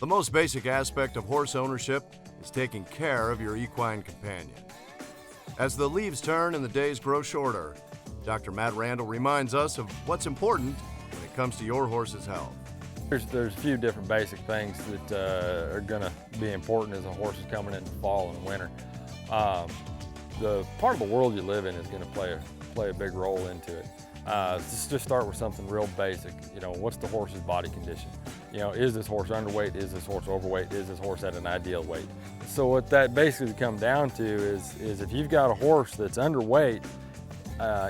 The most basic aspect of horse ownership is taking care of your equine companion. As the leaves turn and the days grow shorter, Dr. Matt Randall reminds us of what's important when it comes to your horse's health. There's a few different basic things that are going to be important as a horse is coming into fall and winter. The part of the world you live in is going to play a big role into it. Let's just start with something real basic. What's the horse's body condition? Is this horse underweight? Is this horse overweight? Is this horse at an ideal weight? So what that basically comes down to is if you've got a horse that's underweight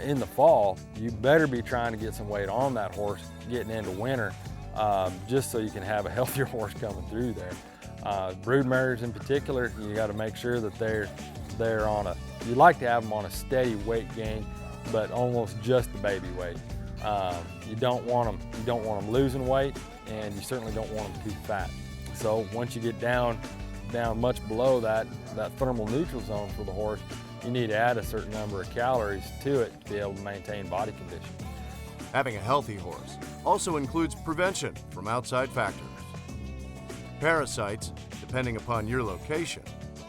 in the fall, you better be trying to get some weight on that horse getting into winter, just so you can have a healthier horse coming through there. Brood mares in particular, you got to make sure that they're on you like to have them on a steady weight gain, but almost just the baby weight. You don't want them losing weight, and you certainly don't want them too fat. So once you get down much below that thermal neutral zone for the horse, you need to add a certain number of calories to it to be able to maintain body condition. Having a healthy horse also includes prevention from outside factors. Parasites, depending upon your location,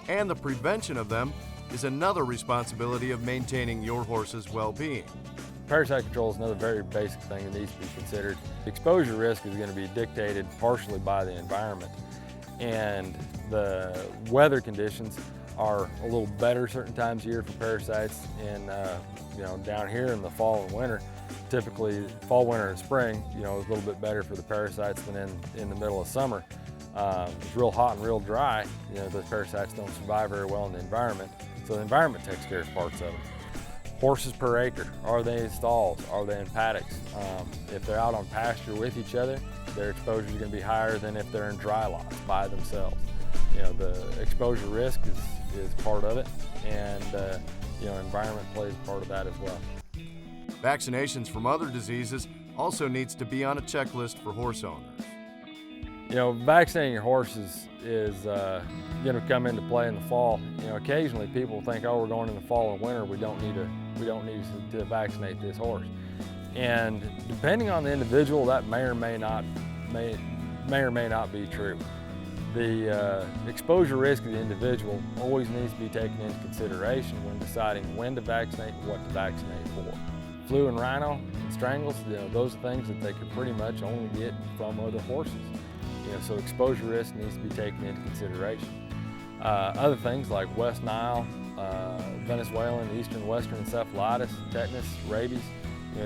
and the prevention of them is another responsibility of maintaining your horse's well-being. Parasite control is another very basic thing that needs to be considered. Exposure risk is going to be dictated partially by the environment, and the weather conditions are a little better certain times of year for parasites. And down here in the fall and winter, typically fall, winter, and spring, is a little bit better for the parasites than in the middle of summer. It's real hot and real dry. Those parasites don't survive very well in the environment, so the environment takes care of parts of them. Horses per acre, are they in stalls? Are they in paddocks? If they're out on pasture with each other, their exposure is going to be higher than if they're in dry lots by themselves. The exposure risk is part of it, and environment plays a part of that as well. Vaccinations from other diseases also needs to be on a checklist for horse owners. Vaccinating your horse is going to come into play in the fall. Occasionally people think, oh, we're going in the fall and winter, we don't need to vaccinate this horse. And depending on the individual, that may or may not be true. The exposure risk of the individual always needs to be taken into consideration when deciding when to vaccinate and what to vaccinate for. Flu and rhino and strangles, those are things that they could pretty much only get from other horses. So exposure risk needs to be taken into consideration. Other things like West Nile, Venezuelan, Eastern Western encephalitis, tetanus, rabies,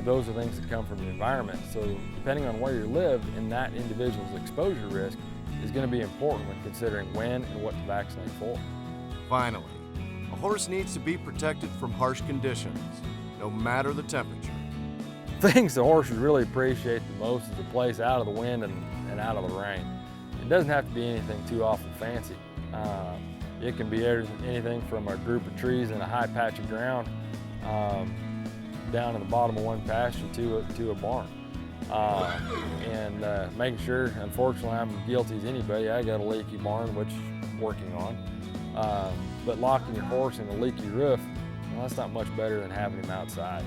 those are things that come from the environment. So depending on where you live, and that individual's exposure risk is going to be important when considering when and what to vaccinate for. Finally, a horse needs to be protected from harsh conditions, no matter the temperature. Things the horses really appreciate the most is a place out of the wind and out of the rain. It doesn't have to be anything too awful fancy. It can be anything from a group of trees in a high patch of ground down in the bottom of one pasture to a barn. And making sure, unfortunately, I'm guilty as anybody, I got a leaky barn, which I'm working on. But locking your horse in a leaky roof, well, that's not much better than having him outside.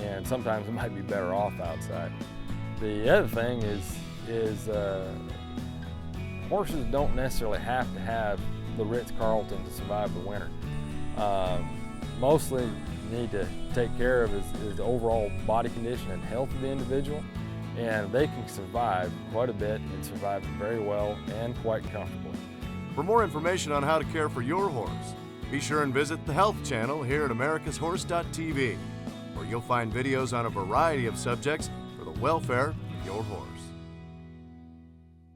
And sometimes it might be better off outside. The other thing is horses don't necessarily have to have the Ritz-Carlton to survive the winter. Mostly you need to take care of is the overall body condition and health of the individual, and they can survive quite a bit and survive it very well and quite comfortably. For more information on how to care for your horse, be sure and visit the Health Channel here at americashorse.tv, where you'll find videos on a variety of subjects for the welfare of your horse.